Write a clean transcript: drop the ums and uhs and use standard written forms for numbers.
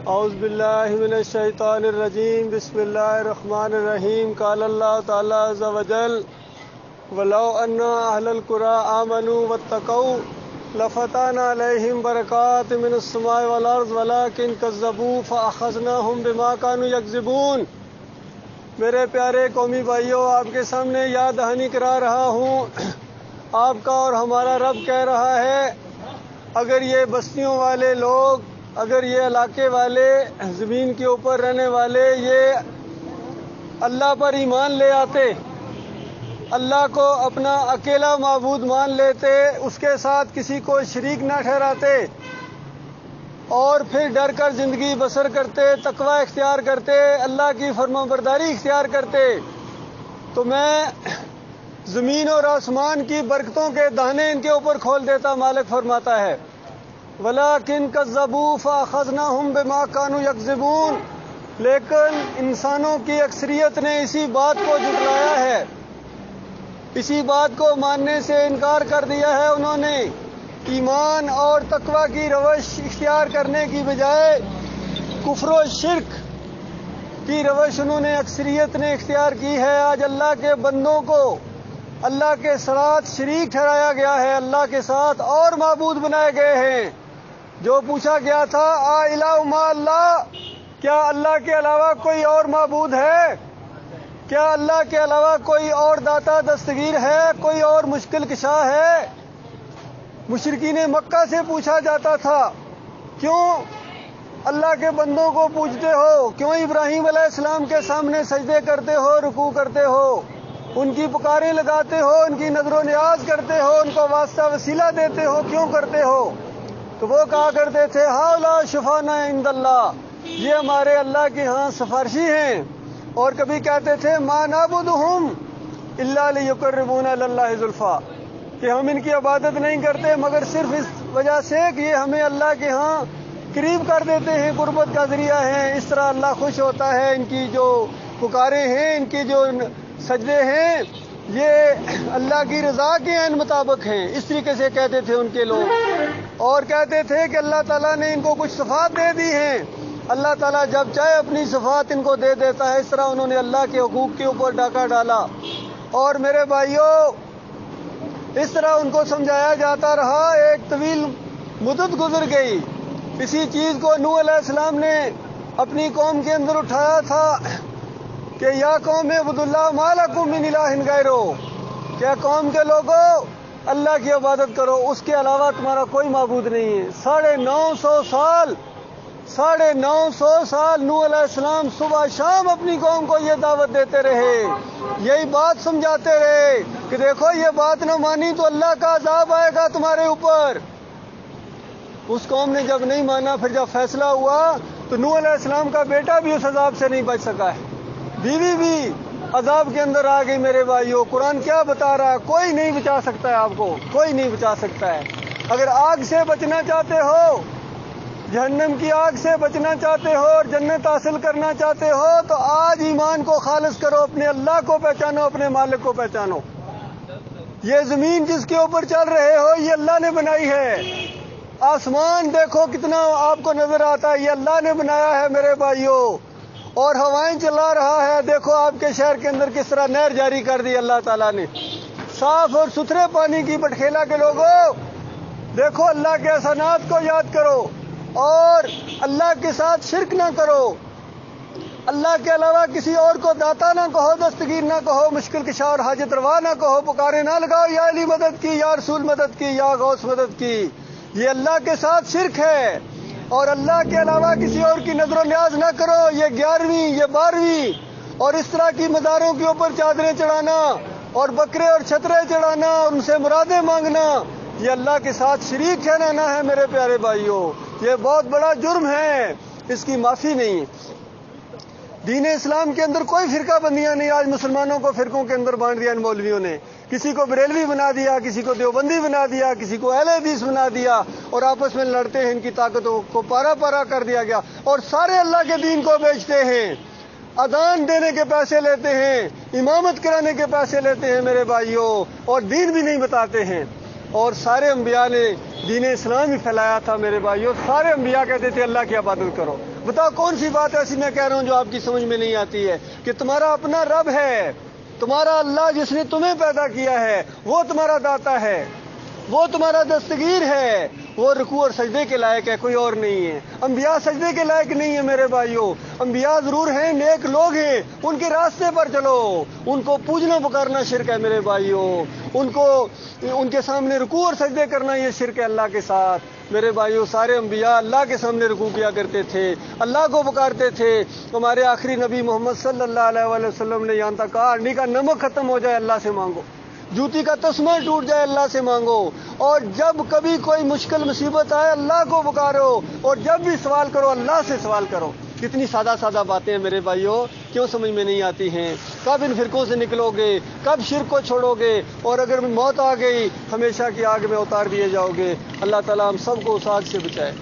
اعوذ باللہ من الشیطان الرجیم بسم اللہ الرحمن الرحیم قال اللہ تعالی عز وجل ولو ان اہل القری آمنوا واتقوا لفتحنا علیہم برکات من السماء والارض ولکن کذبوا فاخذناہم بما كانوا یکذبون۔ میرے پیارے قومی بھائیوں، آپ کے سامنے یاد دہانی کرا رہا ہوں، آپ کا اور ہمارا رب کہہ رہا ہے اگر یہ بستیوں والے لوگ، اگر یہ علاقے والے، زمین کے اوپر رہنے والے یہ اللہ پر ایمان لے آتے، اللہ کو اپنا اکیلا معبود مان لیتے، اس کے ساتھ کسی کو شریک نہ ٹھہراتے اور پھر ڈر کر زندگی بسر کرتے، تقوی اختیار کرتے، اللہ کی فرمانبرداری اختیار کرتے، تو میں زمین اور آسمان کی برکتوں کے دانے ان کے اوپر کھول دیتا۔ مالک فرماتا ہے وَلَٰكِن كَذَّبُوا فَأَخَذْنَاهُمْ بِمَا كَانُوا يَكْذِبُونَ، لیکن انسانوں کی اکثریت نے اسی بات کو جھٹلایا ہے، اسی بات کو ماننے سے انکار کر دیا ہے۔ انہوں نے ایمان اور تقوی کی روش اختیار کرنے کی بجائے کفر و شرک کی روش انہوں نے اکثریت نے اختیار کی ہے۔ آج اللہ کے بندوں کو اللہ کے ساتھ شریک ٹھہرایا گیا ہے، اللہ کے ساتھ اور معبود بنائے گئے ہیں۔ جو پوچھا گیا تھا آ الہ مع اللہ، کیا اللہ کے علاوہ کوئی اور معبود ہے؟ کیا اللہ کے علاوہ کوئی اور داتا دستگیر ہے؟ کوئی اور مشکل کشا ہے؟ مشرکین مکہ سے پوچھا جاتا تھا کیوں اللہ کے بندوں کو پوجتے ہو، کیوں ابراہیم علیہ السلام کے سامنے سجدے کرتے ہو، رکوع کرتے ہو، ان کی پکاریں لگاتے ہو، ان کی نظر و نیاز کرتے ہو، ان کو واسطہ وسیلہ دیتے ہو، کیوں کرتے ہو؟ تو وہ کہا کرتے تھے ہؤلاء شفعاؤنا عند اللہ، یہ ہمارے اللہ کے ہاں سفارشی ہیں۔ اور کبھی کہتے تھے ما نعبدہم الا لیقربونا الی اللہ زلفیٰ، کہ ہم ان کی عبادت نہیں کرتے مگر صرف اس وجہ سے کہ یہ ہمیں اللہ کے ہاں قریب کر دیتے ہیں، قربت کا ذریعہ ہیں، اس طرح اللہ خوش ہوتا ہے۔ ان کی جو پکاریں ہیں، ان کی جو سجدے ہیں، یہ اللہ کی رضا کے عین مطابق ہیں، اس طریقے سے کہتے تھے ان کے لوگ۔ اور کہتے تھے کہ اللہ تعالیٰ نے ان کو کچھ صفات دے دی ہیں، اللہ تعالیٰ جب چاہے اپنی صفات ان کو دے دیتا ہے۔ اس طرح انہوں نے اللہ کے حقوق کے اوپر ڈاکہ ڈالا۔ اور میرے بھائیوں، اس طرح ان کو سمجھایا جاتا رہا، ایک طویل مدت گزر گئی۔ اسی چیز کو نوح علیہ السلام نے اپنی قوم کے اندر اٹھایا تھا کہ یا قوم اعبدوا اللہ ما لکم من الہ غیرہ، کیا قوم کے لوگوں اللہ کی عبادت کرو، اس کے علاوہ تمہارا کوئی معبود نہیں ہے۔ 950 سال نوح علیہ السلام صبح شام اپنی قوم کو یہ دعوت دیتے رہے، یہی بات سمجھاتے رہے کہ دیکھو یہ بات نہ مانی تو اللہ کا عذاب آئے گا تمہارے اوپر۔ اس قوم نے جب نہیں مانا، پھر جب فیصلہ ہوا تو نوح علیہ السلام کا بیٹا بھی اس عذاب سے نہیں بچ سکا ہے، بیوی بھی عذاب کے اندر آ گئی۔ میرے بھائیوں، قرآن کیا بتا رہا ہے؟ کوئی نہیں بچا سکتا ہے آپ کو، کوئی نہیں بچا سکتا ہے۔ اگر آگ سے بچنا چاہتے ہو، جہنم کی آگ سے بچنا چاہتے ہو اور جنت حاصل کرنا چاہتے ہو تو آج ایمان کو خالص کرو، اپنے اللہ کو پہچانو، اپنے مالک کو پہچانو۔ یہ زمین جس کے اوپر چل رہے ہو یہ اللہ نے بنائی ہے۔ آسمان دیکھو کتنا آپ کو نظر آتا ہے، یہ اللہ نے بنایا ہے میرے بھائیوں۔ اور ہوائیں چلا رہا ہے، دیکھو آپ کے شہر کے اندر کس طرح نہر جاری کر دی اللہ تعالیٰ نے، صاف اور ستھرے پانی کی۔ بٹخیلا کے لوگوں دیکھو اللہ کے احسانات کو یاد کرو اور اللہ کے ساتھ شرک نہ کرو، اللہ کے علاوہ کسی اور کو داتا نہ کہو، دستگیر نہ کہو، مشکل کشا اور حاجت روا نہ کہو، پکارے نہ لگاؤ یا علی مدد کی، یا رسول مدد کی، یا غوث مدد کی۔ یہ اللہ کے ساتھ شرک ہے۔ اور اللہ کے علاوہ کسی اور کی نظر و نیاز نہ کرو، یہ 11ویں، یہ 12ویں، اور اس طرح کی مزاروں کے اوپر چادریں چڑھانا اور بکرے اور چھترے چڑھانا اور ان سے مرادیں مانگنا، یہ اللہ کے ساتھ شریک ٹھہرانا ہے میرے پیارے بھائیوں۔ یہ بہت بڑا جرم ہے، اس کی معافی نہیں۔ دین اسلام کے اندر کوئی فرقہ بندیاں نہیں۔ آج مسلمانوں کو فرقوں کے اندر بانٹ دیا ان مولویوں نے، کسی کو بریلوی بنا دیا، کسی کو دیوبندی بنا دیا، کسی کو اہل حدیث بنا دیا، اور آپس میں لڑتے ہیں، ان کی طاقتوں کو پارا پارا کر دیا گیا، اور سارے اللہ کے دین کو بیچتے ہیں، اذان دینے کے پیسے لیتے ہیں، امامت کرانے کے پیسے لیتے ہیں میرے بھائیوں، اور دین بھی نہیں بتاتے ہیں۔ اور سارے انبیاء نے دین اسلام ہی پھیلایا تھا میرے بھائیوں. سارے انبیاء کہتے تھے اللہ کی عبادت کرو. بتاؤ کون سی بات ایسی میں کہہ رہا ہوں جو آپ کی سمجھ میں نہیں آتی ہے کہ تمہارا اپنا رب ہے, تمہارا اللہ جس نے تمہیں پیدا کیا ہے وہ تمہارا داتا ہے, وہ تمہارا دستگیر ہے, وہ رکوع اور سجدے کے لائق ہے, کوئی اور نہیں ہے. انبیاء سجدے کے لائق نہیں ہے میرے بھائیوں. انبیاء ضرور ہیں, نیک لوگ ہیں, ان کے راستے پر چلو. ان کو پوجنا پکارنا شرک ہے میرے بھائیوں. ان کے سامنے رکوع اور سجدے کرنا یہ شرک ہے اللہ کے ساتھ. میرے بھائیوں سارے انبیاء اللہ کے سامنے رکوع کیا کرتے تھے, اللہ کو پکارتے تھے. ہمارے آخری نبی محمد صلی اللہ علیہ وآلہ وسلم نے یہاں تک کہا ہانڈی کا نمک ختم ہو جائے اللہ سے مانگو, جوتی کا تسمہ ٹوٹ جائے اللہ سے مانگو, اور جب کبھی کوئی مشکل مصیبت آئے اللہ کو پکارو, اور جب بھی سوال کرو اللہ سے سوال کرو. کتنی سادہ سادہ باتیں ہیں میرے بھائیوں, کیوں سمجھ میں نہیں آتی ہیں؟ کب ان فرقوں سے نکلو گے, کب شرک کو چھوڑو گے, اور اگر موت آ گئی ہمیشہ کی آگ میں اتار دیے جاؤ گے. اللہ تعالیٰ ہم سب کو اس آگ سے بچائے.